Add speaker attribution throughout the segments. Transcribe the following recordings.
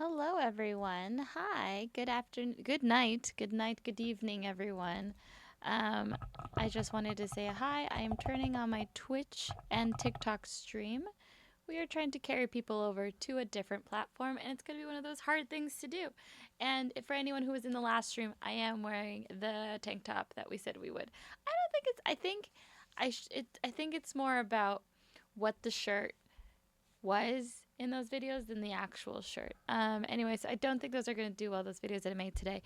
Speaker 1: Hello, everyone. Hi. Good afternoon. Good night. Good night. Good evening, everyone. Um, I just wanted to say hi. I am turning on my Twitch and TikTok stream. We are trying to carry people over to a different platform, and it's going to be one of those hard things to do. And for anyone who was in the last stream, I am wearing the tank top that we said we would. I don't think it's. I think I think it's more about what the shirt was in those videos than the actual shirt. Anyways, I don't think those are going to do well, those videos that I made today.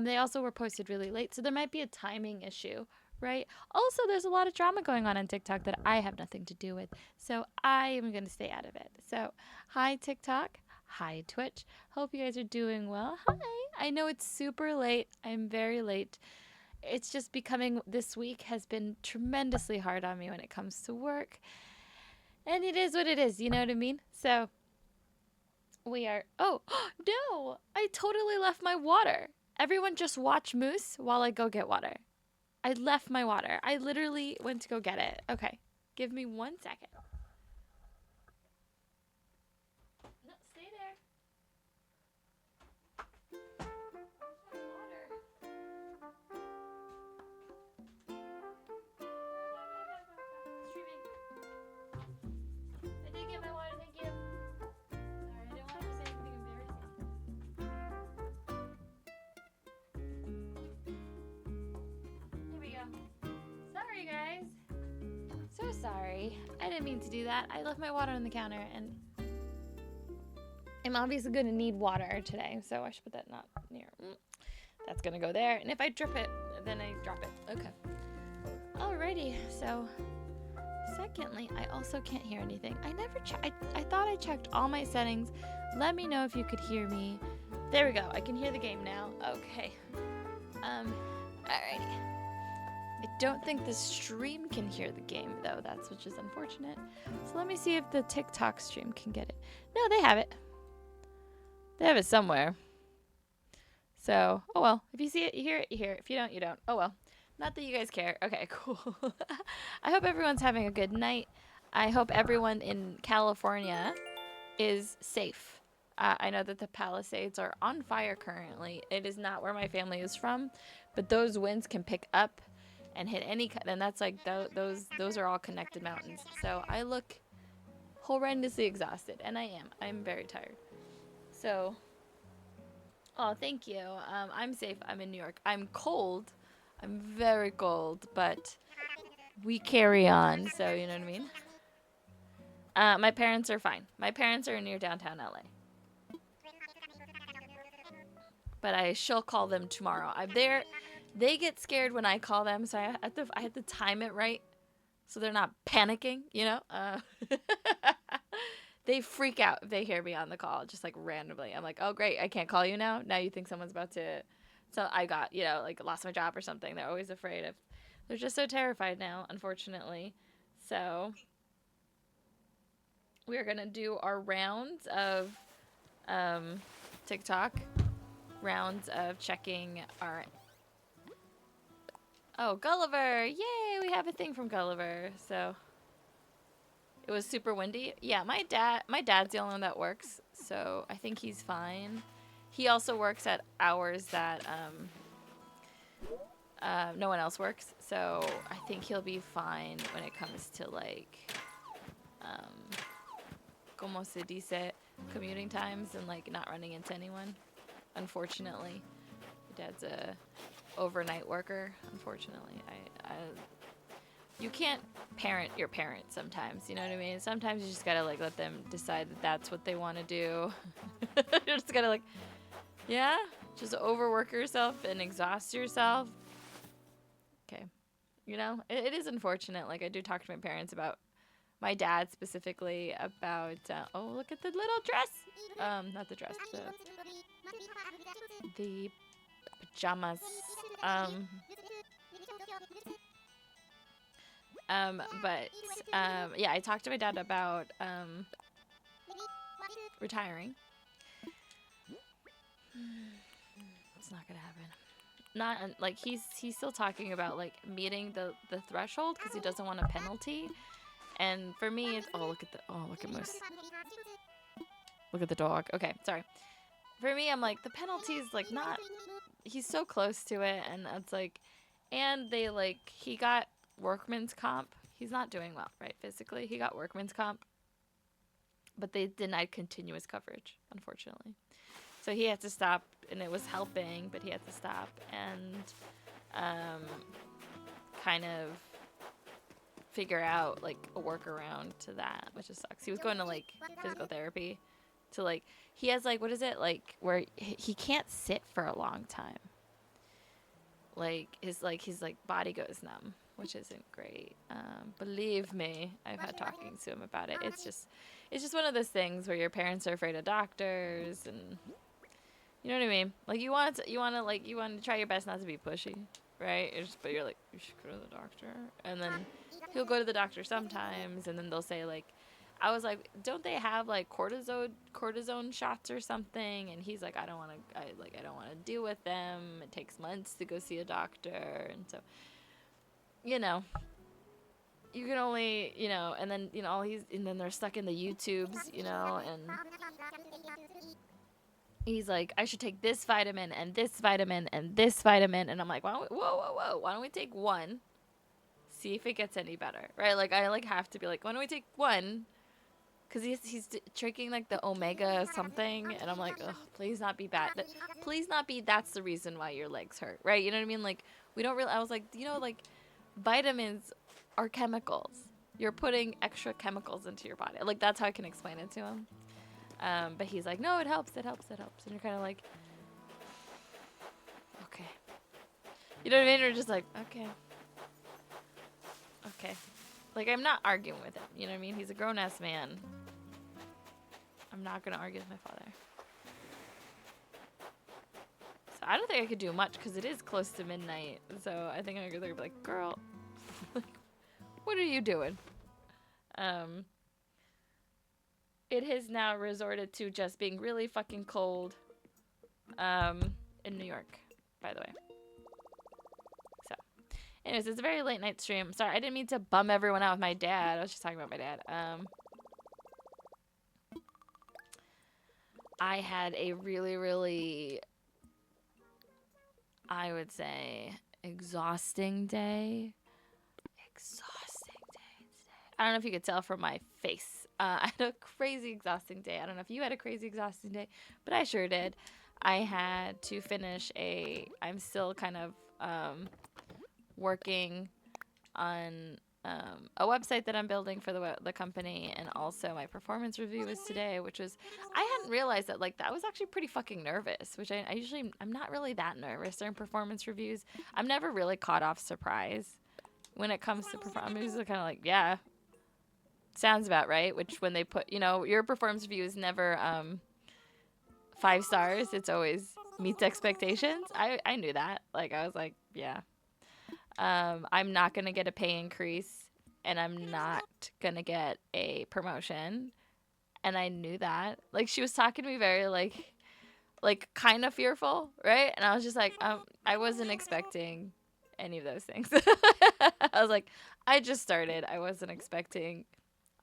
Speaker 1: They also were posted really late, so there might be a timing issue, right? Also, there's a lot of drama going on TikTok that I have nothing to do with, so I am going to stay out of it. So, hi, TikTok. Hi, Twitch. Hope you guys are doing well. Hi. I know it's super late. I'm very late. It's just becoming, this week has been tremendously hard on me when it comes to work. And it is what it is, you know what I mean? So we are. Oh, no! I totally left my water. Everyone just watch Moose while I go get water. I left my water. I literally went to go get it. Okay. Give me 1 second. No, stay there. Where's my water? Streaming. I did get my water, thank you. Sorry, I didn't want to say anything embarrassing. Here we go. Sorry, guys. So sorry. I didn't mean to do that. I left my water on the counter, and I'm obviously going to need water today, so I should put that not near. That's going to go there, and if I drip it, then I drop it. Okay. Alrighty, so secondly, I also can't hear anything. I thought I checked all my settings. Let me know if you could hear me. There we go. I can hear the game now. Okay. Alrighty. I don't think the stream can hear the game, though. That's which is unfortunate. So let me see if the TikTok stream can get it. No, they have it. They have it somewhere. So, oh well. If you see it, you hear it, you hear it. If you don't, you don't. Oh well. Not that you guys care. Okay, cool. I hope everyone's having a good night. I hope everyone in California is safe. I know that the Palisades are on fire currently. It is not where my family is from, but those winds can pick up and hit any, and that's like those are all connected mountains. So I look horrendously exhausted, and I am. I'm very tired. So, oh, thank you. I'm safe. I'm in New York. I'm cold. I'm very cold, but we carry on. So you know what I mean. My parents are fine. My parents are near downtown LA. But I shall call them tomorrow. I'm there. They get scared when I call them, so I have to time it right, so they're not panicking. You know, they freak out if they hear me on the call, just like randomly. I'm like, oh great, I can't call you now. Now you think someone's about to. So I got like lost my job or something. They're always afraid of. They're just so terrified now, unfortunately. So we're gonna do our rounds of TikTok rounds of checking our. Oh, Gulliver! Yay! We have a thing from Gulliver. So it was super windy. Yeah, my dad's the only one that works, so I think he's fine. He also works at hours that no one else works, so I think he'll be fine when it comes to like como se dice, commuting times and like not running into anyone. Unfortunately, my dad's a overnight worker. Unfortunately, I you can't parent your parents sometimes. You know what I mean? Sometimes you just gotta like let them decide that that's what they want to do. You just gotta like, yeah, just overwork yourself and exhaust yourself. Okay, you know it is unfortunate. Like I do talk to my parents about my dad specifically about. Oh, look at the little dress. Not the dress. The pajamas. Um, but yeah, I talked to my dad about retiring. It's not gonna happen. Not like he's still talking about like meeting the threshold because he doesn't want a penalty. And for me, it's look at Moose. Look at the dog. Okay, sorry. for me, I'm like, the penalty's like not, he's so close to it, and it's like, and they like, he got workman's comp. He's not doing well, right? Physically, he got workman's comp, but they denied continuous coverage, unfortunately. So he had to stop, and it was helping, but he had to stop and um, kind of figure out like a workaround to that, which just sucks. He was going to like physical therapy to like, he has like, what is it like where he can't sit for a long time. His body goes numb, which isn't great. Believe me, I've had talking to him about it. It's just one of those things where your parents are afraid of doctors, and you know what I mean. Like you want to try your best not to be pushy, right? But you're like, you should go to the doctor, and then he'll go to the doctor sometimes, and then they'll say like, I was like, don't they have like cortisone shots or something? And he's like, I don't want to deal with them. It takes months to go see a doctor, and so, you know, you can only, and then and then they're stuck in the YouTubes, and he's like, I should take this vitamin and this vitamin and this vitamin, and I'm like, whoa, whoa, whoa, why don't we take one, see if it gets any better, right? Like I like have to be like, why don't we take one? Because he's drinking like the omega something, and I'm like, ugh, please not be bad. Please not be that's the reason why your legs hurt, right? You know what I mean? Like, we don't really, I was like, like, vitamins are chemicals. You're putting extra chemicals into your body. Like, that's how I can explain it to him. But he's like, no, it helps. And you're kind of like, okay. You know what I mean? You're just like, okay. Okay. Like, I'm not arguing with him. You know what I mean? He's a grown-ass man. I'm not going to argue with my father. So I don't think I could do much because it is close to midnight. So I think I'm going to be like, girl, what are you doing? It has now resorted to just being really fucking cold in New York, by the way. So, anyways, it's a very late night stream. Sorry, I didn't mean to bum everyone out with my dad. I was just talking about my dad. I had a really, really, I would say, exhausting day. I don't know if you could tell from my face. I had a crazy exhausting day. I don't know if you had a crazy exhausting day, but I sure did. I had to finish I'm still kind of working on a website that I'm building for the company, and also my performance review was today, which was, I hadn't realized that like that was actually pretty fucking nervous, which I usually, I'm not really that nervous during performance reviews. I'm never really caught off surprise when it comes to performance. I'm usually kind of like, yeah, sounds about right. Which when they put, your performance review is never 5 stars. It's always meets expectations. I knew that. Like I was like, yeah. I'm not gonna get a pay increase, and I'm not gonna get a promotion, and I knew that. Like she was talking to me very like kind of fearful, right? And I was just like, I wasn't expecting any of those things. I was like, I just started. I wasn't expecting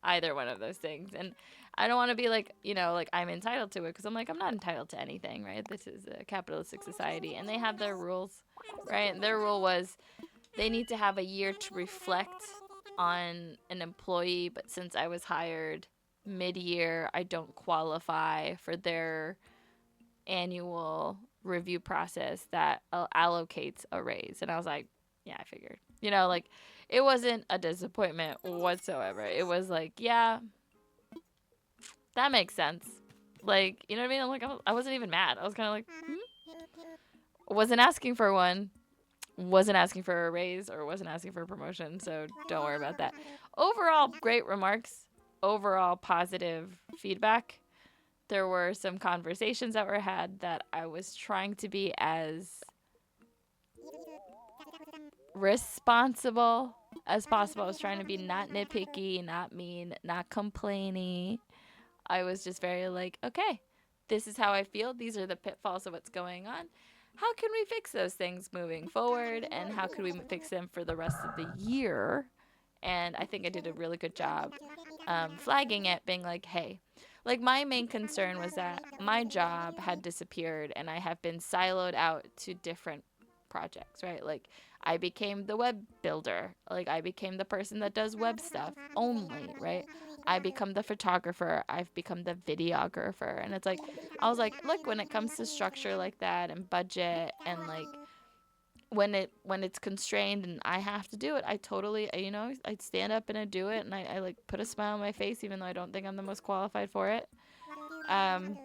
Speaker 1: either one of those things, and I don't want to be like, like I'm entitled to it, because I'm like, I'm not entitled to anything, right? This is a capitalistic society, and they have their rules, right? And their rule was they need to have a year to reflect on an employee, but since I was hired mid-year, I don't qualify for their annual review process that allocates a raise. And I was like, yeah, I figured. Like it wasn't a disappointment whatsoever. It was like, yeah, that makes sense. Like, you know what I mean? I'm like, I wasn't even mad. I was kind of like, wasn't asking for one. Wasn't asking for a raise or wasn't asking for a promotion, so don't worry about that. Overall, great remarks. Overall, positive feedback. There were some conversations that were had that I was trying to be as responsible as possible. I was trying to be not nitpicky, not mean, not complainy. I was just very like, okay, this is how I feel. These are the pitfalls of what's going on. How can we fix those things moving forward, and how could we fix them for the rest of the year? And I think I did a really good job flagging it, being like, hey, like my main concern was that my job had disappeared and I have been siloed out to different projects, right? Like I became the web builder, like I became the person that does web stuff only, right? I become the photographer, I've become the videographer, and it's like I was like, look, when it comes to structure like that and budget and like when it's constrained and I have to do it, I totally, I stand up and I do it, and I like put a smile on my face even though I don't think I'm the most qualified for it. um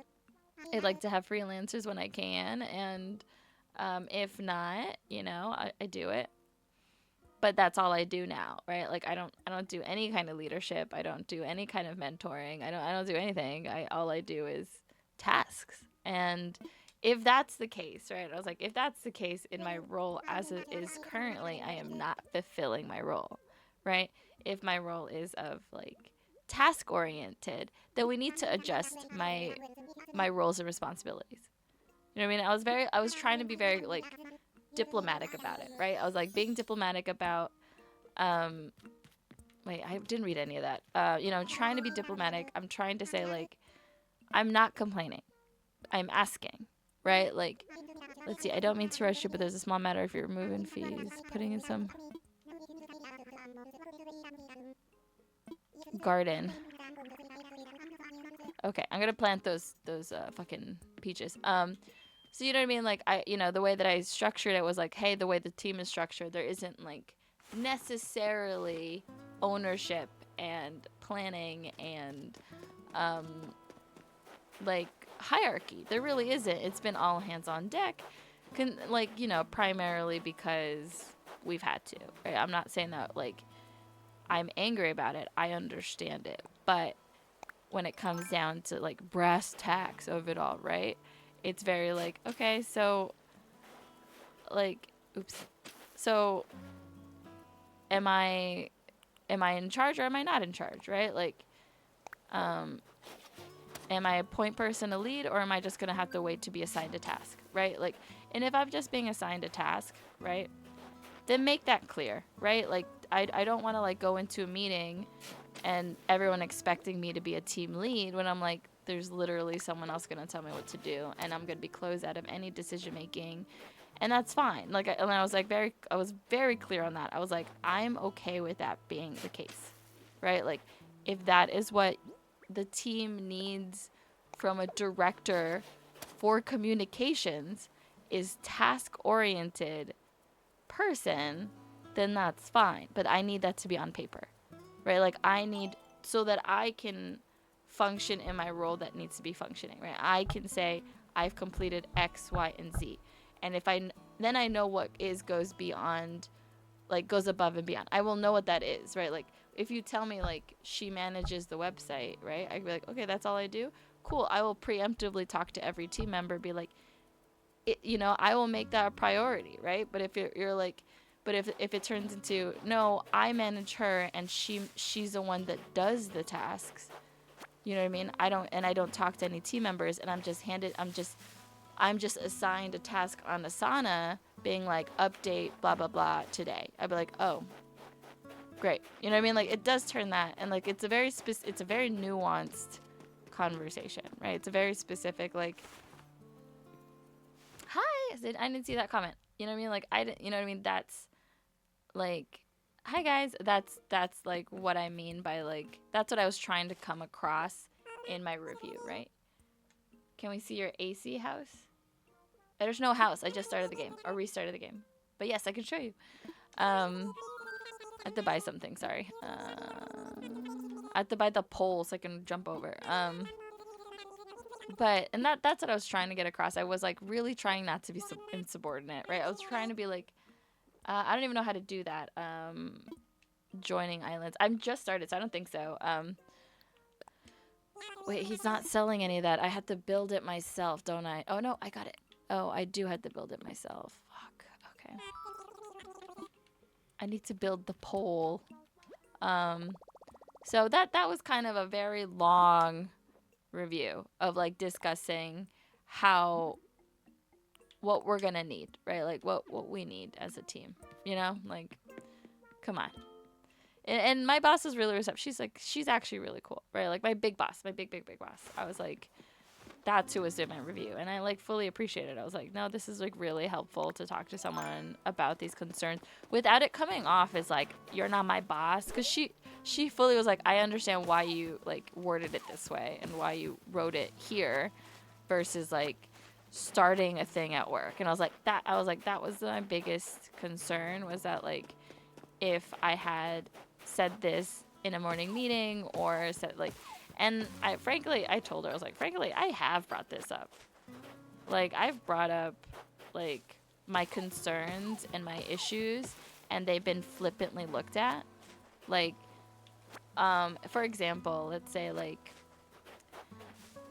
Speaker 1: I like to have freelancers when I can, and if not, I do it. But that's all I do now, right? Like I don't do any kind of leadership. I don't do any kind of mentoring. I don't do anything. All I do is tasks. And if that's the case, right? I was like, if that's the case in my role as it is currently, I am not fulfilling my role, right? If my role is of like task oriented, then we need to adjust my roles and responsibilities. You know what I mean? I was trying to be very like diplomatic about it, right? I was like being diplomatic about um wait, I didn't read any of that. Trying to be diplomatic. I'm trying to say like I'm not complaining. I'm asking, right? Like let's see, I don't mean to rush you, but there's a small matter if you're removing fees, putting in some garden. Okay, I'm gonna plant those fucking peaches. So you know what I mean? Like the way that I structured it was like, hey, the way the team is structured, there isn't like necessarily ownership and planning and um like hierarchy. There really isn't. It's been all hands on deck. Primarily because we've had to. Right? I'm not saying that like I'm angry about it. I understand it. But when it comes down to like brass tacks of it all, right? It's very like, okay, so like oops. So am I in charge or am I not in charge, right? Like um am I a point person, a lead, or am I just going to have to wait to be assigned a task, right? Like, and if I'm just being assigned a task, right? Then make that clear, right? Like I don't want to like go into a meeting and everyone expecting me to be a team lead when I'm like there's literally someone else going to tell me what to do and I'm going to be closed out of any decision making, and that's fine. Like and I was very clear on that. I was like I'm okay with that being the case, right? Like if that is what the team needs from a director for communications is task oriented person, then that's fine. But I need that to be on paper, right? Like I need so that I can function in my role that needs to be functioning, right? I can say I've completed X, Y, and Z, and if then I know what goes beyond, like goes above and beyond. I will know what that is, right? Like if you tell me like she manages the website, right? I'd be like, okay, that's all I do. Cool. I will preemptively talk to every team member, be like, I will make that a priority, right? But if you're like, but if it turns into no, I manage her and she's the one that does the tasks. You know what I mean? I don't talk to any team members, and I'm just assigned a task on Asana, being like update blah blah blah today. I'd be like, oh, great. You know what I mean? Like it does turn that, and like it's a very nuanced conversation, right? It's a very specific like hi. I didn't see that comment. You know what I mean? Like I didn't. You know what I mean? That's like hi guys. That's like what I mean by like that's what I was trying to come across in my review, right? Can we see your AC house? There's no house. I just started the game or restarted the game. But yes, I can show you. I have to buy something. Sorry. I have to buy the pole so I can jump over. But and that's what I was trying to get across. I was like really trying not to be insubordinate, right? I was trying to be like, I don't even know how to do that. Joining islands. I'm just started, so I don't think so. Wait, he's not selling any of that. I had to build it myself, don't I? Oh no, I got it. Oh, I do have to build it myself. Fuck. Okay. I need to build the pole. So that was kind of a very long review of like discussing what we're gonna need, right? Like what we need as a team. Like, come on. And my boss was really receptive. She's like, she's actually really cool, right? Like my big boss, my big boss. I was like, that's who was doing my review, and I like fully appreciated it. I was like, no, this is like really helpful to talk to someone about these concerns without it coming off as like you're not my boss, because she fully was like, I understand why you like worded it this way and why you wrote it here versus like starting a thing at work. And I was like, that was my biggest concern, was that like if I had said this in a morning meeting or said like, and I told her, I was like, frankly, I have brought this up. Like, I've brought up like my concerns and my issues, and they've been flippantly looked at. Like, for example, let's say like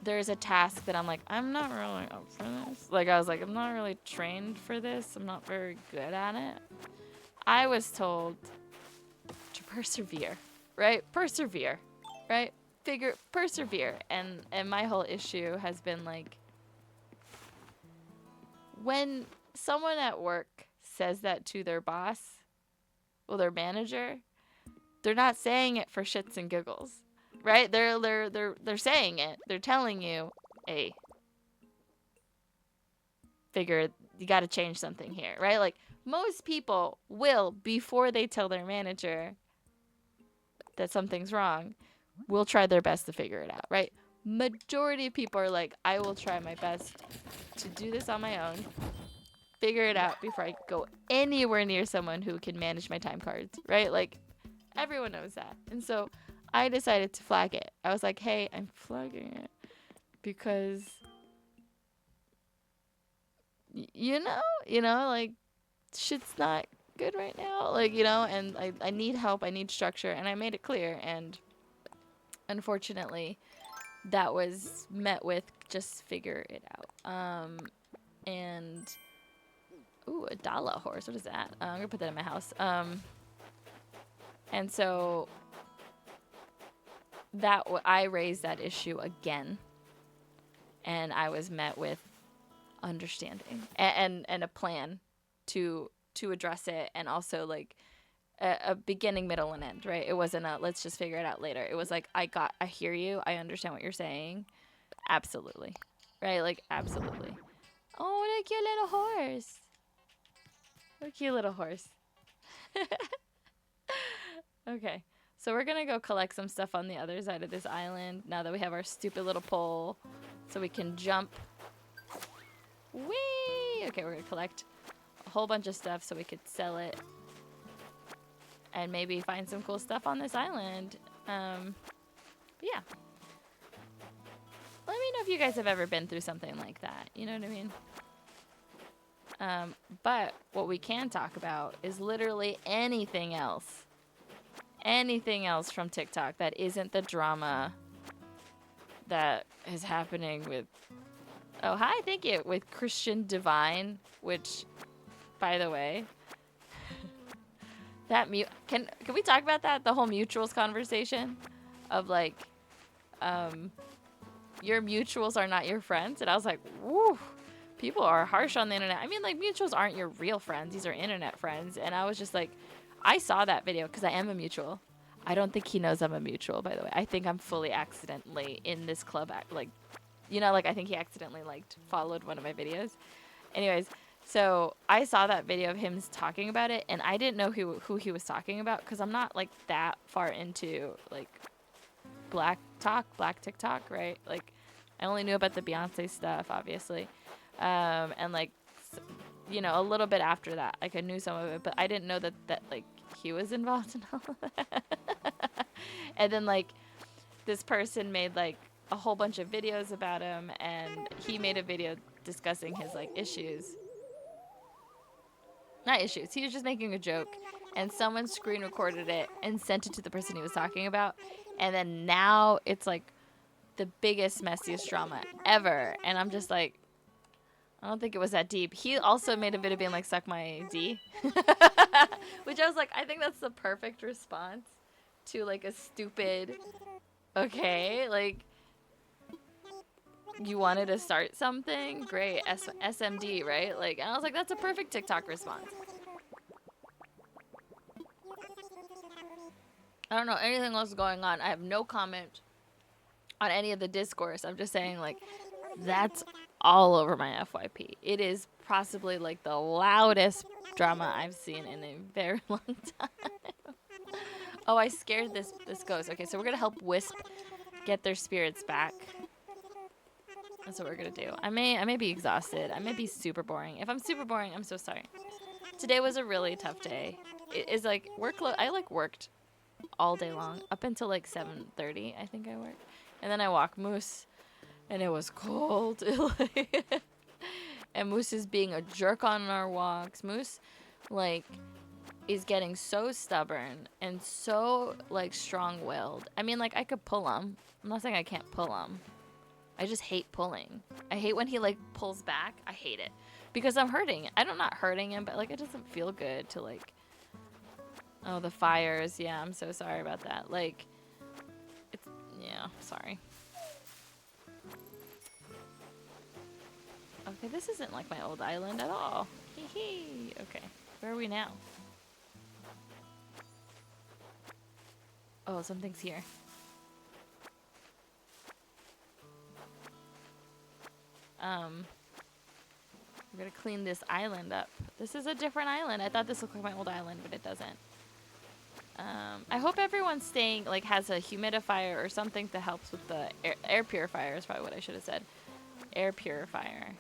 Speaker 1: there's a task that I'm like, I'm not really up for this. Like, I was like, I'm not really trained for this. I'm not very good at it. I was told to persevere, right? Persevere, right? Persevere. And my whole issue has been like, when someone at work says that to their boss, well, their manager, they're not saying it for shits and giggles, right? They're saying it. They're telling you, hey, figure you got to change something here, right? Like most people will, before they tell their manager that something's wrong, will try their best to figure it out, right? Majority of people are like, I will try my best to do this on my own, figure it out before I go anywhere near someone who can manage my time cards, right? Like everyone knows that. And so I decided to flag it. I was like, hey, I'm flagging it because you know, like shit's not good right now, like, you know, and I need help, I need structure, and I made it clear. And unfortunately that was met with just figure it out. And ooh, a Dala horse, what is that? I'm gonna put that in my house. And so that I raised that issue again, and I was met with understanding and a plan to address it, and also like a beginning, middle, and end, right? It wasn't a let's just figure it out later. It was like, I hear you, I understand what you're saying, absolutely, right? Like absolutely. Oh, what a cute little horse! What a cute little horse. Okay, so we're gonna go collect some stuff on the other side of this island now that we have our stupid little pole, so we can jump. Whee! Okay, we're gonna collect a whole bunch of stuff so we could sell it and maybe find some cool stuff on this island. But yeah. Let me know if you guys have ever been through something like that. You know what I mean? But what we can talk about is literally anything else. Anything else from TikTok that isn't the drama that is happening with... Oh, hi, thank you. With Christian Divine, which, by the way... that can we talk about that? The whole mutuals conversation of like, your mutuals are not your friends. And I was like, woo, people are harsh on the internet. I mean, like, mutuals aren't your real friends. These are internet friends. And I was just like, I saw that video because I am a mutual. I don't think he knows I'm a mutual, by the way. I think I'm fully accidentally in this club. Like, you know, like I think he accidentally followed one of my videos. Anyways, so I saw that video of him talking about it, and I didn't know who he was talking about because I'm not like that far into like black TikTok, right? Like I only knew about the Beyonce stuff, obviously, and like, you know, a little bit after that, like I knew some of it, but I didn't know that like he was involved in all of that. And then like this person made like a whole bunch of videos about him, and he made a video discussing his like issues. Not issues. He was just making a joke, and someone screen recorded it and sent it to the person he was talking about. And then now it's like the biggest, messiest drama ever. And I'm just like, I don't think it was that deep. He also made a video being like, suck my D. Which I was like, I think that's the perfect response to like a stupid, okay, like, you wanted to start something? Great. SMD, right? Like, and I was like, that's a perfect TikTok response. I don't know anything else going on. I have no comment on any of the discourse. I'm just saying, like, that's all over my FYP. It is possibly like the loudest drama I've seen in a very long time. Oh, I scared this ghost. Okay, so we're gonna help Wisp get their spirits back. That's what we're gonna do. I may be exhausted. I may be super boring. If I'm super boring, I'm so sorry. Today was a really tough day. It is like I like worked all day long up until like 7:30. I think I worked, and then I walked Moose, and it was cold. And Moose is being a jerk on our walks. Moose, like, is getting so stubborn and so like strong-willed. I mean, like, I could pull him. I'm not saying I can't pull him. I just hate pulling. I hate when he like pulls back. I hate it because I'm hurting. I'm not hurting him, but like it doesn't feel good to like. Oh, the fires. Yeah, I'm so sorry about that. Like, it's yeah. Sorry. Okay, this isn't like my old island at all. Hee hee. Okay, where are we now? Oh, something's here. We're gonna clean this island up. This is a different island. I thought this looked like my old island, but it doesn't. I hope everyone's staying, like, has a humidifier or something that helps with the air purifier is probably what I should have said. Air purifier.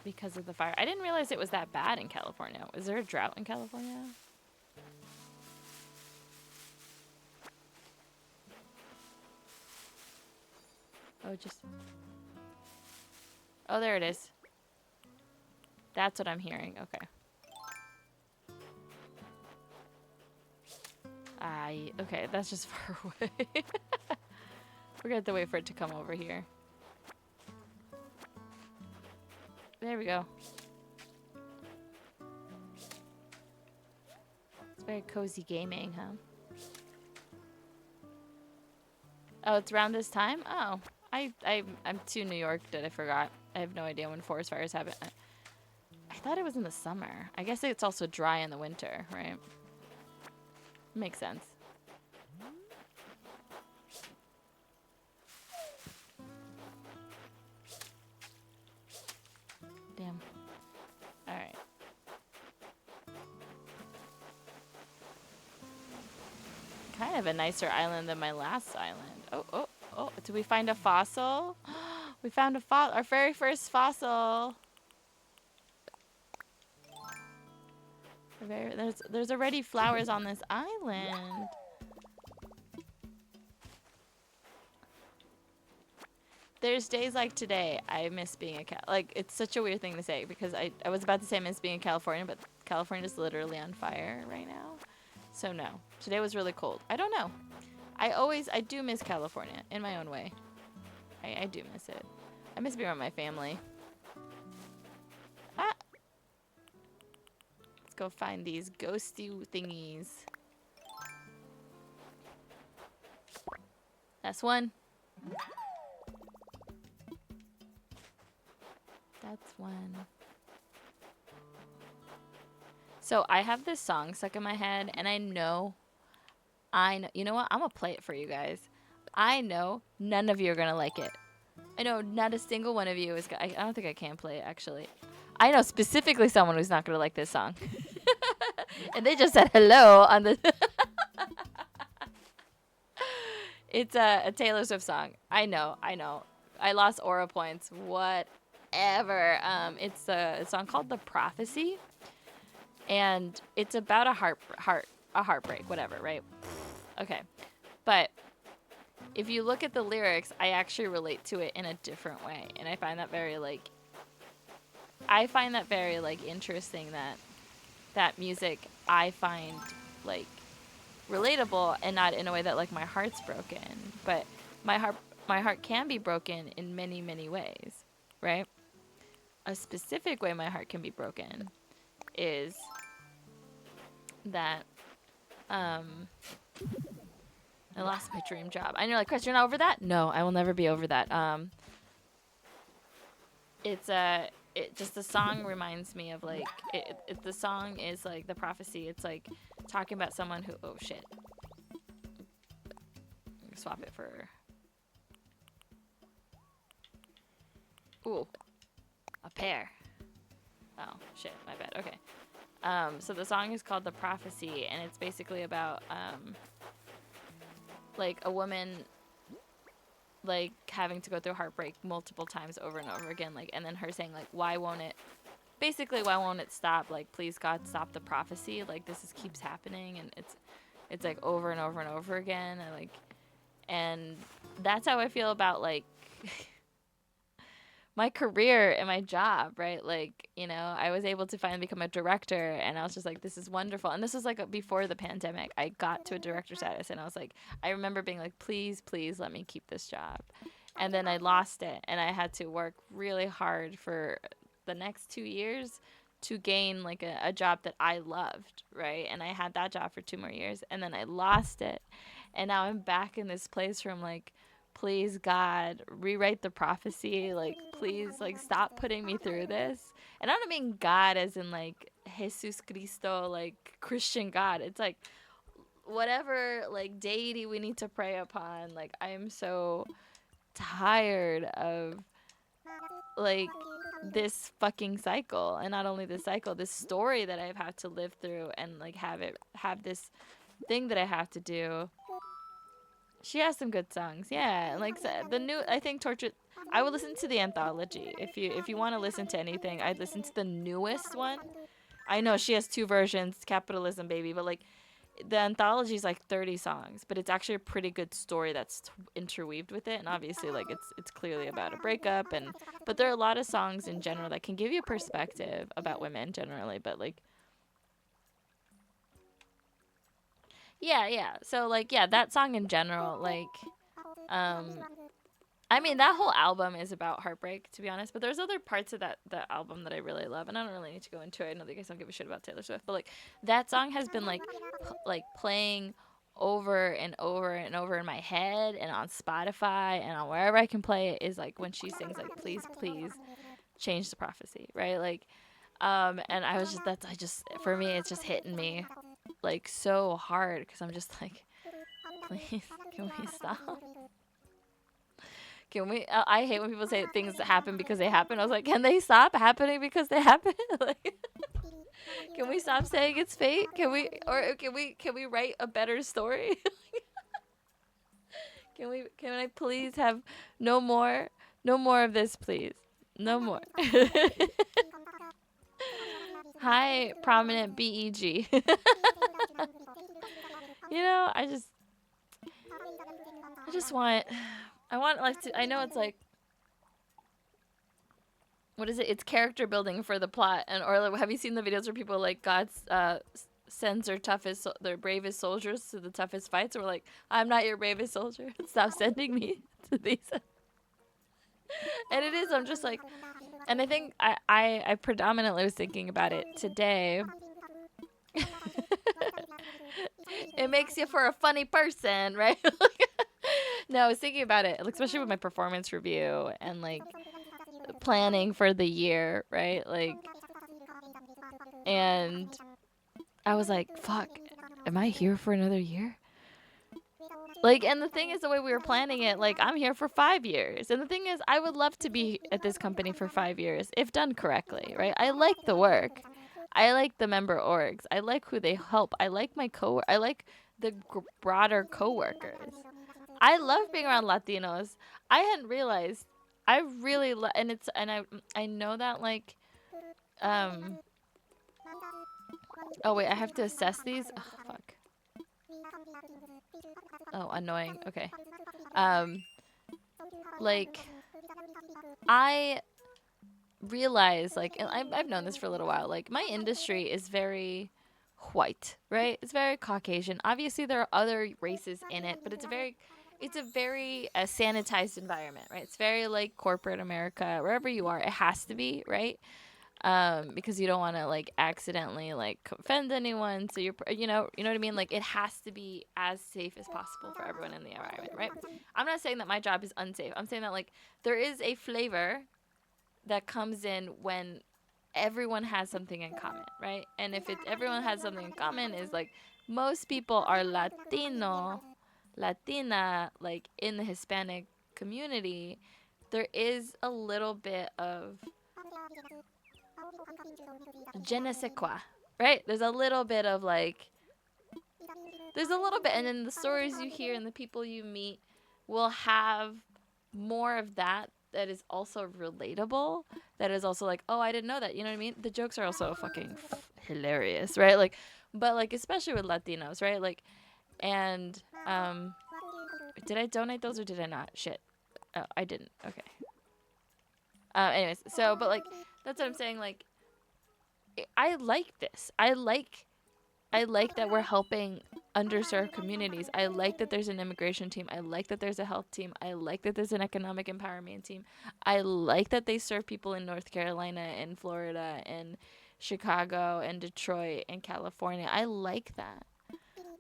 Speaker 1: Because of the fire. I didn't realize it was that bad in California. Is there a drought in California? Oh, just... Oh, there it is. That's what I'm hearing. Okay. Okay, that's just far away. We're gonna have to wait for it to come over here. There we go. It's very cozy gaming, huh? Oh, it's around this time? Oh. I'm too New York that I forgot. I have no idea when forest fires happen. I thought it was in the summer. I guess it's also dry in the winter, right? Makes sense. Damn. Alright. Kind of a nicer island than my last island. Oh, did we find a fossil? We found a fossil, our very first fossil. There's already flowers on this island. There's days like today I miss being a cat. Like, it's such a weird thing to say because I was about to say I miss being in California, but California's literally on fire right now. So no, today was really cold. I don't know. I do miss California in my own way. I do miss it. I miss being around my family. Ah! Let's go find these ghosty thingies. That's one. That's one. So I have this song stuck in my head, and I know, you know what? I'm gonna play it for you guys. I know none of you are gonna like it. I know not a single one of you is. I don't think I can play it actually. I know specifically someone who's not gonna like this song, and they just said hello on the. It's a Taylor Swift song. I know. I lost aura points. Whatever. It's a song called "The Prophecy," and it's about a heartbreak. Whatever, right? Okay, but if you look at the lyrics, I actually relate to it in a different way, and I find that very interesting that music I find like relatable and not in a way that like my heart's broken, but my heart can be broken in many ways, right? A specific way my heart can be broken is that I lost my dream job. And you're like, Chris, you're not over that? No, I will never be over that. It's it just the song reminds me of like the song is like the prophecy. It's like talking about someone who, oh shit, swap it for, ooh, a pear. Oh shit, my bad. Okay. So the song is called The Prophecy, and it's basically about like a woman like having to go through heartbreak multiple times over and over again, like, and then her saying like, why won't it stop? Like, please God, stop the prophecy. Like, this is keeps happening, and it's like over and over and over again, and like, and that's how I feel about like my career and my job, right? Like, you know, I was able to finally become a director, and I was just like, this is wonderful. And this was like before the pandemic. I got to a director status, and I was like, I remember being like, please, please let me keep this job. And then I lost it, and I had to work really hard for the next 2 years to gain like a job that I loved, right? And I had that job for 2 more years, and then I lost it. And now I'm back in this place where I'm like, please God, rewrite the prophecy. Like, please, like, stop putting me through this. And I don't mean God as in like Jesus Cristo, like Christian God. It's like whatever like deity we need to pray upon. Like, I am so tired of like this fucking cycle, and not only this cycle, this story that I've had to live through, and like have this thing that I have to do. She has some good songs, yeah. Like the new, I think Torture. I would listen to the anthology. If you want to listen to anything, I'd listen to the newest one. I know she has two versions, Capitalism Baby, but like the anthology is like 30 songs, but it's actually a pretty good story that's interweaved with it. And obviously, like it's clearly about a breakup, and but there are a lot of songs in general that can give you perspective about women generally. But like, yeah. So like, yeah, that song in general, like, um, I mean, that whole album is about heartbreak, to be honest. But there's other parts of that album that I really love, and I don't really need to go into it. I know that you guys don't give a shit about Taylor Swift, but like that song has been like like playing over and over and over in my head and on Spotify and on wherever I can play it is like when she sings like, please, please change the prophecy, right? Like, and I was just I just for me it's just hitting me like so hard because I'm just like, please, can we stop? Can we? I hate when people say things that happen because they happen. I was like, can they stop happening because they happen? Like, can we stop saying it's fate? Can we, or can we write a better story? Can I please have no more of this, please, no more. Hi, prominent BEG. You know, I just want, I want like to. I know it's like, what is it? It's character building for the plot, and or like, have you seen the videos where people like God sends their bravest soldiers to the toughest fights? Or we're like, I'm not your bravest soldier. Stop sending me to these. And it is. I'm just like, and I think I predominantly was thinking about it today. It makes you for a funny person, right? No, I was thinking about it, especially with my performance review and like planning for the year, right? Like, and I was like, fuck, am I here for another year? Like, and the thing is, the way we were planning it, like, I'm here for 5 years. And the thing is, I would love to be at this company for 5 years if done correctly, right? I like the work. I like the member orgs. I like who they help. I like I like the broader coworkers. I love being around Latinos. I hadn't realized. I really and it's and I know that like um oh wait, I have to assess these. Oh, fuck. Oh, annoying. Okay. Um like I realize like, and I've known this for a little while, like my industry is very white, right? It's very Caucasian. Obviously there are other races in it, but it's a very sanitized environment, right? It's very like corporate America, wherever you are, it has to be, right? Because you don't want to like accidentally like offend anyone, so you know what I mean, like it has to be as safe as possible for everyone in the environment, right? I'm not saying that my job is unsafe. I'm saying that like there is a flavor that comes in when everyone has something in common, right? And if it's everyone has something in common is like most people are Latino, Latina, like in the Hispanic community, there is a little bit of je ne sais quoi, right? There's a little bit of like, there's a little bit, and then the stories you hear and the people you meet will have more of that that is also relatable, that is also like, oh, I didn't know that, you know what I mean? The jokes are also fucking hilarious, right? Like, but like especially with Latinos, right? Like, and did I donate those or did I not? Shit. Oh, I didn't. Okay. Anyways, so but like that's what I'm saying. Like, I like this. I like that we're helping underserved communities. I like that there's an immigration team. I like that there's a health team. I like that there's an economic empowerment team. I like that they serve people in North Carolina and Florida and Chicago and Detroit and California. I like that.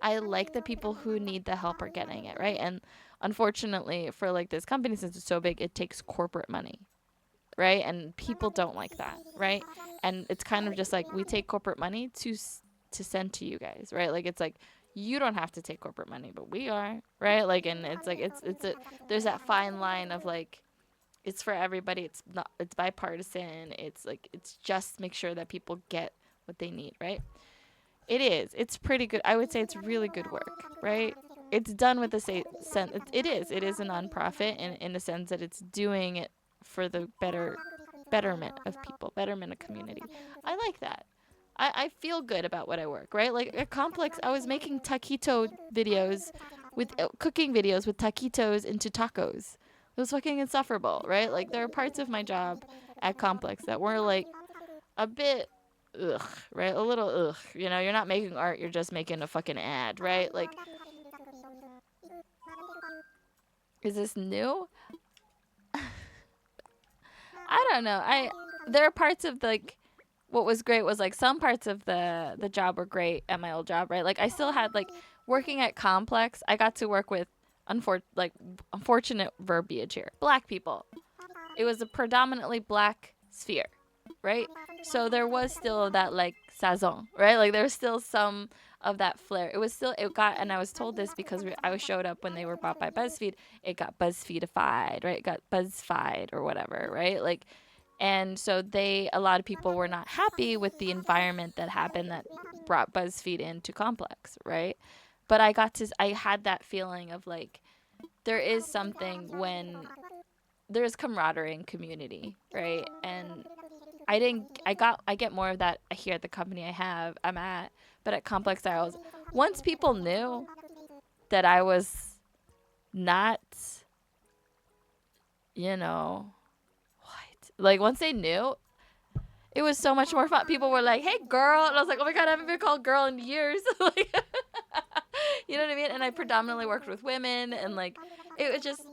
Speaker 1: I like the people who need the help are getting it, right? And unfortunately for like this company, since it's so big, it takes corporate money, right? And people don't like that, right? And it's kind of just like we take corporate money to send to you guys, right? Like it's like you don't have to take corporate money, but we are, right? Like, and it's like it's a there's that fine line of like it's for everybody. It's not, it's bipartisan. It's like it's just make sure that people get what they need, right? It is. It's pretty good. I would say it's really good work, right? It's done with the sense. It is. It is a nonprofit in the sense that it's doing it for the betterment of people, betterment of community. I like that. I feel good about what I work, right? Like at Complex, I was making taquito videos with cooking videos with taquitos into tacos. It was fucking insufferable, right? Like there are parts of my job at Complex that were like a bit ugh, right? A little ugh. You know, you're not making art, you're just making a fucking ad, right? Like, is this new? I don't know. There are parts of like what was great was like some parts of the job were great at my old job, right? Like I still had like working at Complex, I got to work with unfortunate verbiage here. Black people. It was a predominantly black sphere, right? So there was still that like sazon, right? Like there was still some of that flair. It was still it got, and I was told this because I was showed up when they were bought by BuzzFeed. It got BuzzFeedified, right? It got BuzzFied or whatever, right? Like, and so a lot of people were not happy with the environment that happened that brought BuzzFeed into Complex, right? But I had that feeling of like there is something when there's camaraderie and community, right? And I get more of that here at the company I'm at, but at Complex I was once people knew that I was not, you know, what? Like once they knew, it was so much more fun. People were like, "Hey, girl," and I was like, "Oh my god, I haven't been called girl in years." Like, you know what I mean? And I predominantly worked with women, and like, it was just.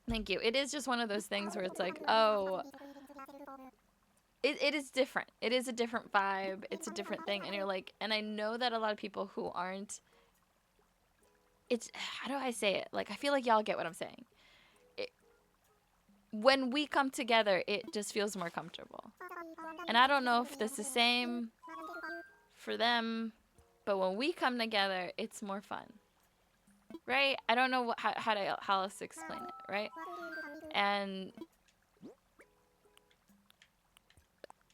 Speaker 1: Thank you. It is just one of those things where it's like, oh, it is different. It is a different vibe. It's a different thing. And you're like, and I know that a lot of people who aren't, it's, how do I say it? Like, I feel like y'all get what I'm saying. When we come together, it just feels more comfortable. And I don't know if this is the same for them, but when we come together, it's more fun. Right? I don't know how else to explain it, right? And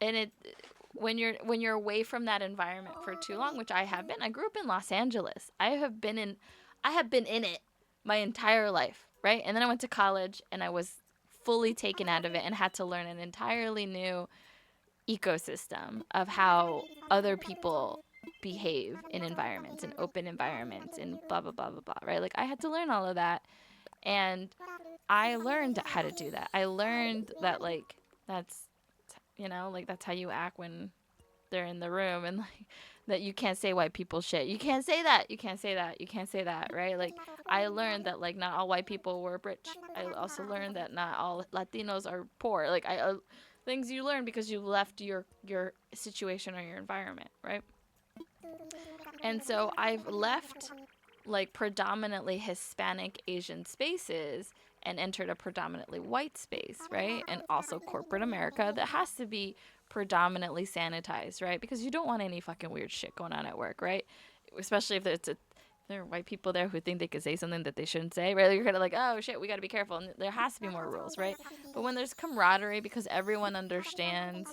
Speaker 1: it when you're away from that environment for too long, which I have been. I grew up in Los Angeles. I have been in it my entire life, right? And then I went to college and I was fully taken out of it and had to learn an entirely new ecosystem of how other people behave in environments and open environments and blah blah blah blah blah, right? Like I had to learn all of that, and I learned how to do that. I learned that like that's like that's how you act when they're in the room, and like that you can't say white people shit. You can't say that. You can't say that. You can't say that, right? Like I learned that like not all white people were rich. I also learned that not all Latinos are poor. Like things you learn because you left your situation or your environment, right? And so I've left like predominantly Hispanic Asian spaces and entered a predominantly white space, right? And also corporate America that has to be predominantly sanitized, right? Because you don't want any fucking weird shit going on at work, right? Especially if there are white people there who think they could say something that they shouldn't say, right? You're kind of like, oh shit, we got to be careful. And there has to be more rules, right? But when there's camaraderie because everyone understands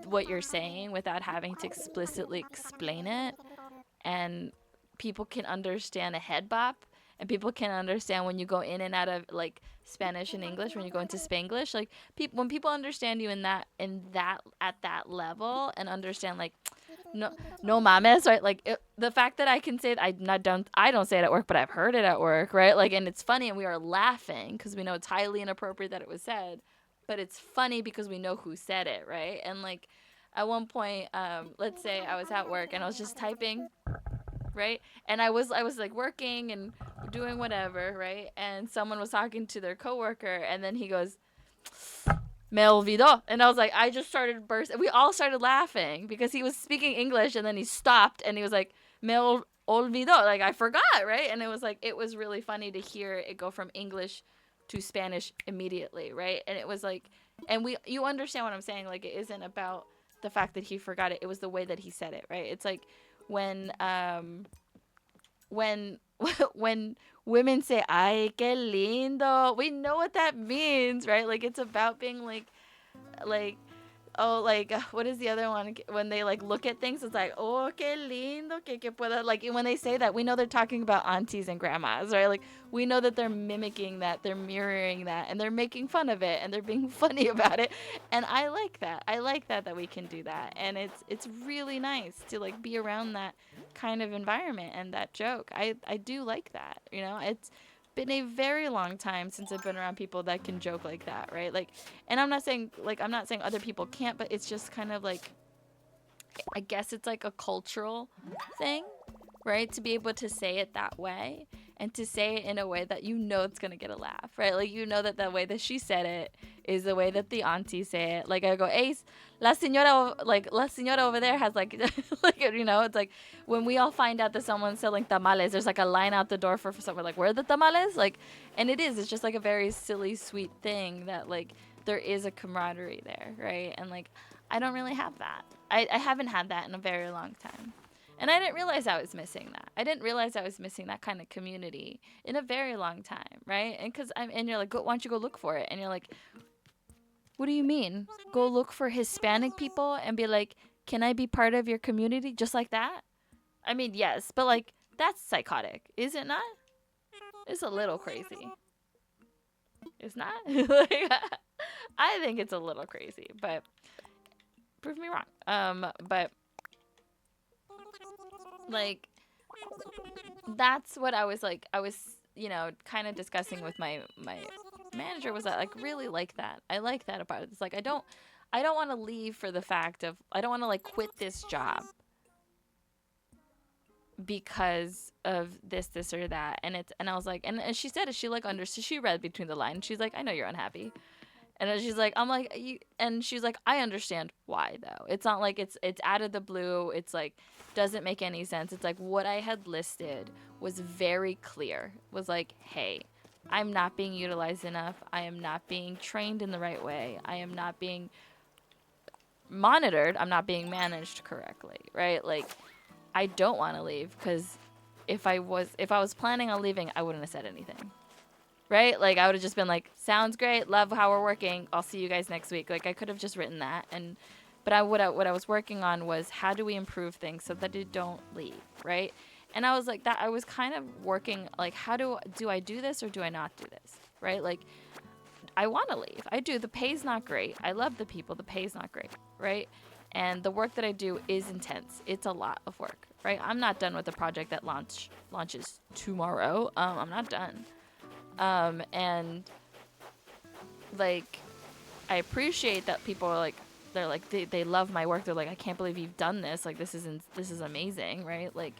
Speaker 1: what you're saying without having to explicitly explain it, and people can understand a head bop, and people can understand when you go in and out of like Spanish and English, when you go into Spanglish, like when people understand you in that at that level and understand like no no mames, right? Like the fact that I can say it, I don't say it at work, but I've heard it at work, right? Like, and it's funny and we are laughing because we know it's highly inappropriate that it was said, but it's funny because we know who said it, right? And like at one point, let's say I was at work and I was just typing, right? And I was like working and doing whatever, right? And someone was talking to their coworker, and then he goes, "Me olvidó," and I was like, I just started bursting. We all started laughing because he was speaking English, and then he stopped, and he was like, "Me olvidó," like I forgot, right? And it was like it was really funny to hear it go from English to Spanish immediately, right? And it was like, and you understand what I'm saying? Like it isn't about the fact that he forgot it. It was the way that he said it, right? It's like when when when women say "ay qué lindo," we know what that means, right? Like it's about being like oh, like what is the other one when they like look at things? It's like oh qué lindo que pueda, like when they say that we know they're talking about aunties and grandmas, right? Like we know that they're mimicking that, they're mirroring that, and they're making fun of it, and they're being funny about it. And I like that. I like that we can do that, and it's really nice to like be around that kind of environment and that joke. I do like that. It's been a very long time since I've been around people that can joke like that, right? Like, and I'm not saying other people can't, but it's just kind of like, I guess it's like a cultural thing, right? To be able to say it that way and to say it in a way that it's going to get a laugh, right? Like, that the way that she said it is the way that the aunties say it. Like, I go, hey, la señora over there has like, it's like when we all find out that someone's selling tamales, there's like a line out the door for someone, like, where are the tamales? Like, and it's just like a very silly, sweet thing that like there is a camaraderie there, right? And like, I don't really have that. I haven't had that in a very long time. And I didn't realize I was missing that. I didn't realize I was missing that kind of community in a very long time, right? And you're like, why don't you go look for it? And you're like, what do you mean? Go look for Hispanic people and be like, can I be part of your community just like that? I mean, yes, but like that's psychotic, is it not? It's a little crazy. It's not? Like, I think it's a little crazy, but prove me wrong. But like that's what I was like. I was, kind of discussing with my manager, was that like really like that. I like that about it. It's like I don't want to leave for the fact of I don't want to like quit this job because of this or that. And I was like, and she said, she like understood. She read between the lines. She's like, I know you're unhappy. And she's like, I'm like, and she's like, I understand why though. It's not like it's out of the blue. It's like, doesn't make any sense. It's like what I had listed was very clear. Was like, hey, I'm not being utilized enough. I am not being trained in the right way. I am not being monitored. I'm not being managed correctly, right? Like, I don't want to leave because if I was planning on leaving, I wouldn't have said anything. Right? Like I would have just been like, sounds great, love how we're working. I'll see you guys next week. Like I could have just written that, but what I was working on was how do we improve things so that it don't leave, right? And I was like that. I was kind of working like how do I do this or do I not do this, right? Like I want to leave. I do. The pay's not great. I love the people. The pay's not great, right? And the work that I do is intense. It's a lot of work, right? I'm not done with the project that launches tomorrow. I'm not done. And like I appreciate that people are like they love my work. They're like, I can't believe you've done this. Like this is amazing, right? Like,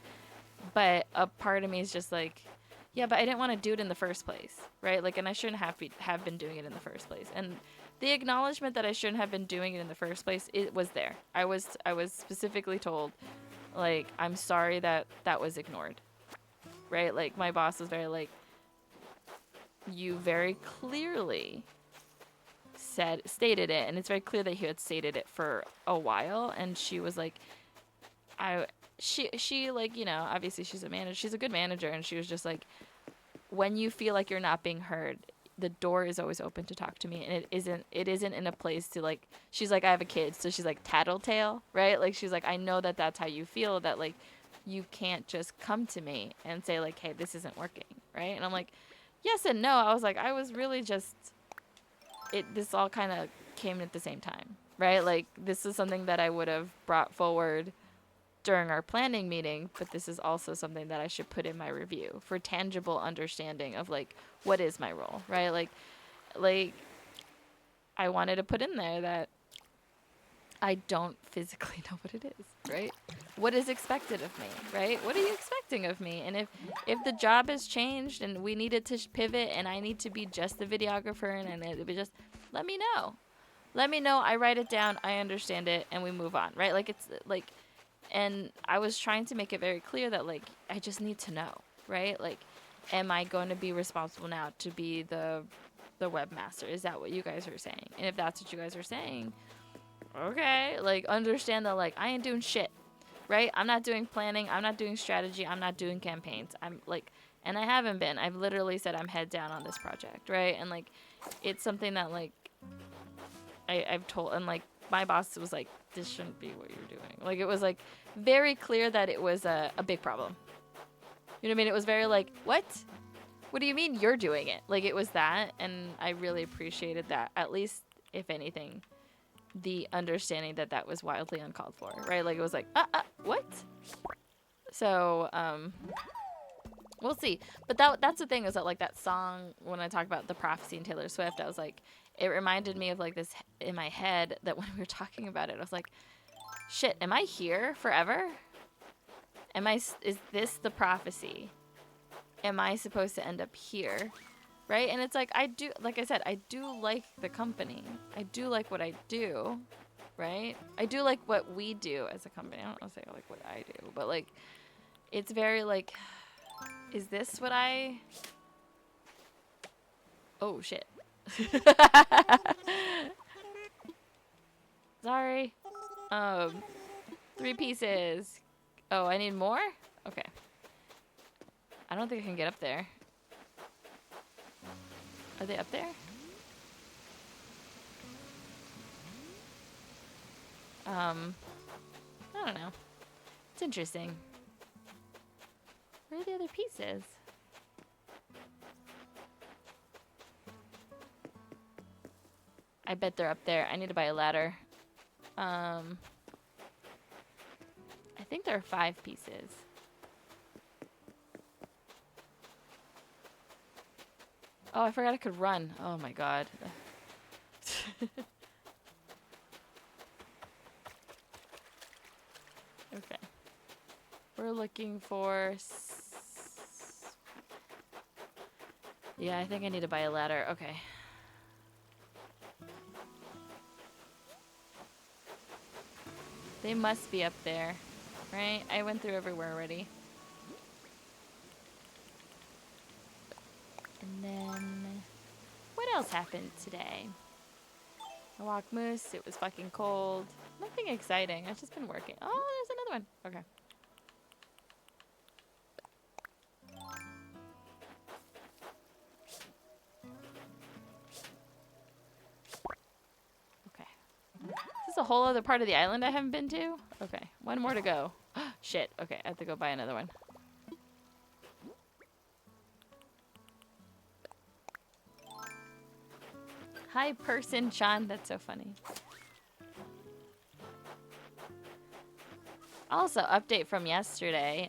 Speaker 1: but a part of me is just like, yeah, but I didn't want to do it in the first place, right? Like, and I shouldn't have been doing it in the first place. And the acknowledgement that I shouldn't have been doing it in the first place, it was there. I was specifically told, like, I'm sorry that was ignored, right? Like my boss was very like, you very clearly stated it, and it's very clear that you had stated it for a while. And she was like, she like, you know, obviously she's a manager, she's a good manager, and she was just like, when you feel like you're not being heard, the door is always open to talk to me, and it isn't in a place to like, she's like, I have a kid, so she's like tattletale, right? Like, she's like, I know that that's how you feel, that like you can't just come to me and say like, hey, this isn't working, right? And I'm like, yes and no. I was like, I was really just, this all kind of came at the same time, right? Like, this is something that I would have brought forward during our planning meeting, but this is also something that I should put in my review for tangible understanding of like, what is my role, right? Like I wanted to put in there that I don't physically know what it is, right? What is expected of me, right? What are you expecting of me? And if the job has changed and we needed to pivot and I need to be just the videographer and it would just, let me know. Let me know. I write it down. I understand it, and we move on, right? Like, it's like, and I was trying to make it very clear that like, I just need to know, right? Like, am I going to be responsible now to be the webmaster? Is that what you guys are saying? And if that's what you guys are saying, okay, like, understand that like, I ain't doing shit, right? I'm not doing planning, I'm not doing strategy, I'm not doing campaigns. I'm like, and I haven't been. I've literally said I'm head down on this project, right? And like, it's something that like I've told, and like my boss was like, this shouldn't be what you're doing. Like, it was like very clear that it was a big problem. You know what I mean? It was very like, what? What do you mean you're doing it? Like, it was that, and I really appreciated that. At least, if anything, the understanding that that was wildly uncalled for, right? Like, it was like, what? So, we'll see. But that's the thing, is that like that song, when I talk about the prophecy in Taylor Swift, I was like, it reminded me of like this in my head, that when we were talking about it, I was like, shit, am I here forever? Is this the prophecy? Am I supposed to end up here? Right? And it's like, I do, like I said, I do like the company. I do like what I do, right? I do like what we do as a company. I don't want to say I like what I do, but like, it's very like, is this what I... Oh, shit. Sorry. 3 pieces. Oh, I need more? Okay. I don't think I can get up there. Are they up there? I don't know. It's interesting. Where are the other pieces? I bet they're up there. I need to buy a ladder. I think there are 5 pieces. Oh, I forgot I could run. Oh my god. Okay. We're looking for... Yeah, I think I need to buy a ladder. Okay. They must be up there, right? I went through everywhere already. And then... What else happened today? I walked moose. It was fucking cold. Nothing exciting. I've just been working. Oh, there's another one. Okay. Okay. Is this a whole other part of the island I haven't been to? Okay. One more to go. Shit. Okay, I have to go buy another one. Hi, person Sean. That's so funny. Also, update from yesterday.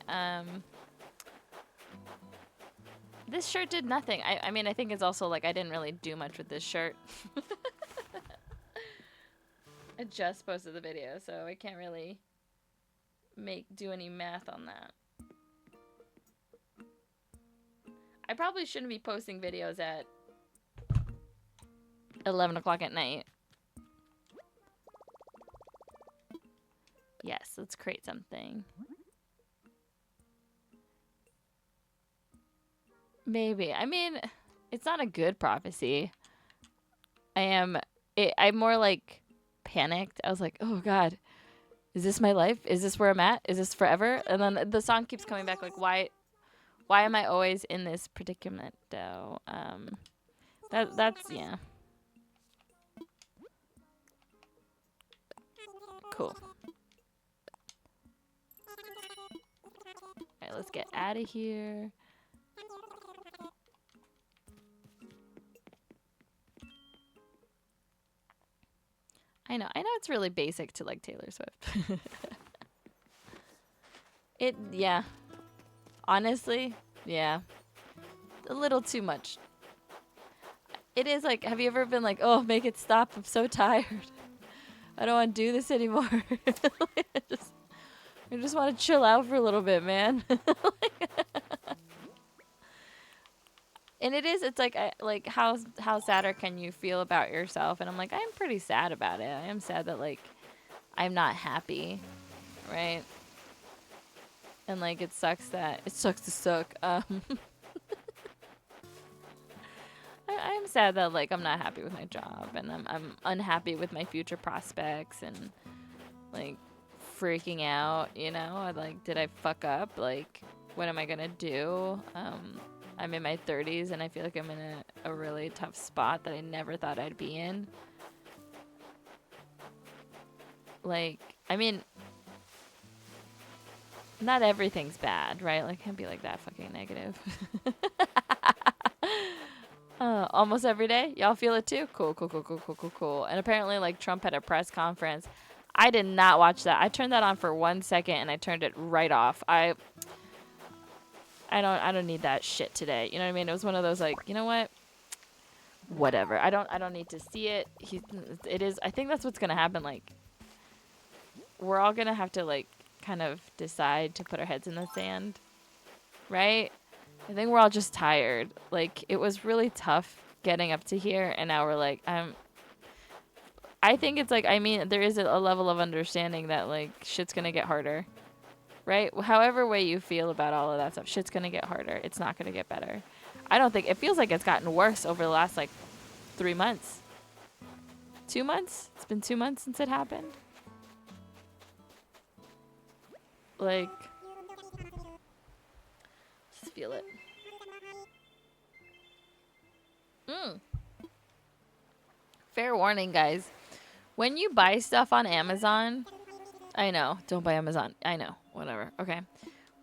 Speaker 1: This shirt did nothing. I mean, I think it's also like I didn't really do much with this shirt. I just posted the video, so I can't really do any math on that. I probably shouldn't be posting videos at 11 o'clock at night. Yes, let's create something. Maybe. I mean, It's not a good prophecy. I'm more like panicked. I was like, oh God, is this my life? Is this where I'm at? Is this forever? And then the song keeps coming back like, why am I always in this predicament though? That's yeah. Cool. Alright, let's get out of here. I know it's really basic to like Taylor Swift. Yeah. Honestly, yeah. A little too much. It is like, have you ever been like, oh, make it stop, I'm so tired. I don't want to do this anymore. I just want to chill out for a little bit, man. And it's like how sadder can you feel about yourself? And I'm like, I'm pretty sad about it. I am sad that like I'm not happy, right? And like it sucks to suck. I'm sad that like I'm not happy with my job, and I'm unhappy with my future prospects, and like freaking out, you know? Like, did I fuck up? Like, what am I gonna do? I'm in my 30s, and I feel like I'm in a really tough spot that I never thought I'd be in. Like, I mean, not everything's bad, right? Like, can't be like that fucking negative. Almost every day? Y'all feel it too? Cool. And apparently, like, Trump had a press conference. I did not watch that. I turned that on for 1 second, and I turned it right off. I don't need that shit today. You know what I mean? It was one of those like, you know what? Whatever. I don't need to see it. I think that's what's gonna happen. Like, we're all gonna have to like kind of decide to put our heads in the sand, right? I think we're all just tired. Like, it was really tough getting up to here, and now we're like, I think it's like, I mean, there is a level of understanding that like shit's gonna get harder. Right? However way you feel about all of that stuff, shit's gonna get harder. It's not gonna get better. I don't think it feels like it's gotten worse over the last like 3 months. 2 months? It's been 2 months since it happened. Like, just feel it. Fair warning, guys. When you buy stuff on Amazon, I know, don't buy Amazon. I know, whatever. Okay.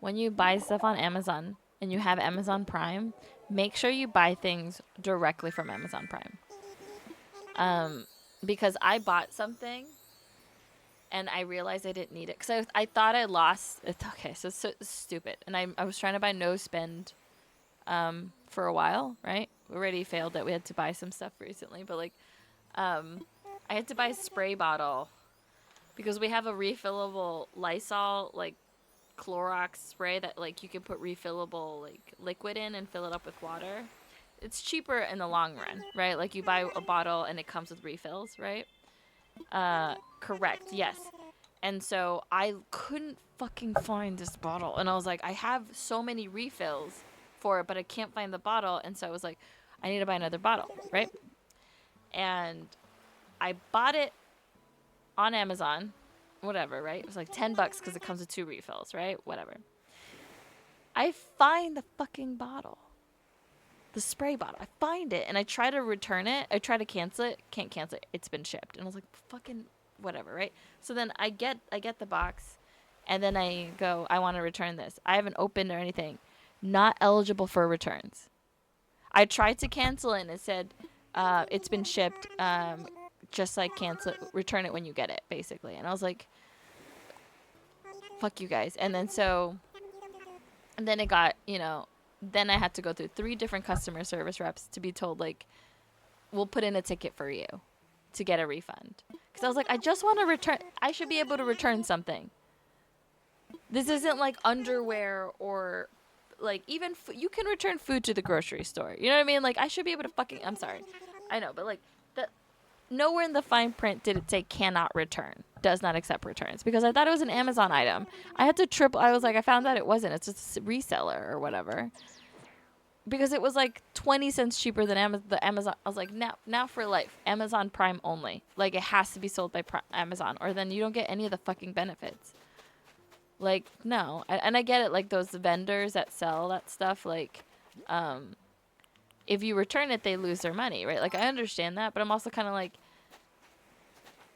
Speaker 1: When you buy stuff on Amazon and you have Amazon Prime, make sure you buy things directly from Amazon Prime. Because I bought something and I realized I didn't need it. Because I thought I lost. Okay, so it's so stupid. And I was trying to buy no spend for a while, right? We already failed that we had to buy some stuff recently. But like, I had to buy a spray bottle because we have a refillable Lysol, like, Clorox spray that, like, you can put refillable, like, liquid in and fill it up with water. It's cheaper in the long run, right? Like, you buy a bottle and it comes with refills, right? Correct, yes. And so I couldn't fucking find this bottle. And I was like, I have so many refills for it, but I can't find the bottle. And so I was like, I need to buy another bottle, right? And I bought it on Amazon, whatever, right? It was like $10 because it comes with 2 refills, right? Whatever. I find the fucking bottle, the spray bottle. I find it and I try to return it. I try to cancel it. Can't cancel it. It's been shipped. And I was like, fucking whatever, right? So then I get the box, and then I go, I want to return this. I haven't opened or anything. Not eligible for returns. I tried to cancel it and it said, it's been shipped. Just like cancel it, return it when you get it, basically. And I was like, fuck you guys. And then it got, then I had to go through 3 different customer service reps to be told, like, we'll put in a ticket for you to get a refund. Because I was like, I just want to return. I should be able to return something. This isn't like underwear or like even you can return food to the grocery store. You know what I mean? Like, I should be able to I'm sorry. I know, but like nowhere in the fine print did it say cannot return, does not accept returns, because I thought it was an Amazon item. I had to I was like, I found out it wasn't. It's just a reseller or whatever. because it was like 20 cents cheaper than the Amazon. I was like, now for life, Amazon Prime only. Like, it has to be sold by Amazon, or then you don't get any of the fucking benefits. Like, no. And I get it, like, those vendors that sell that stuff, like, if you return it, they lose their money, right? Like, I understand that, but I'm also kind of like,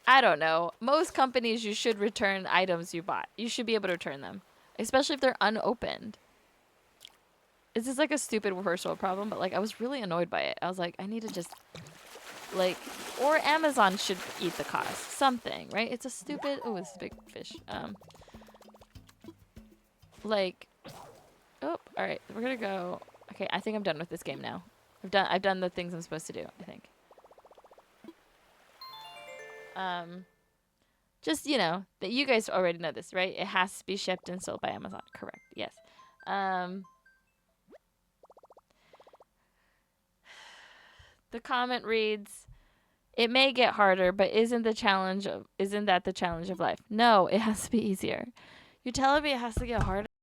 Speaker 1: I don't know. Most companies, you should return items you bought. You should be able to return them, especially if they're unopened. This is like a stupid first world problem, but like I was really annoyed by it. I was like, I need to just like, or Amazon should eat the cost. Something, right? It's a stupid. Oh, this is a big fish. Like, oh, all right. We're gonna go. Okay, I think I'm done with this game now. I've done the things I'm supposed to do, I think. Just, you know, that you guys already know this, right? It has to be shipped and sold by Amazon. Correct. Yes. The comment reads, "It may get harder, but isn't that the challenge of life?" No, it has to be easier. You're telling me it has to get harder?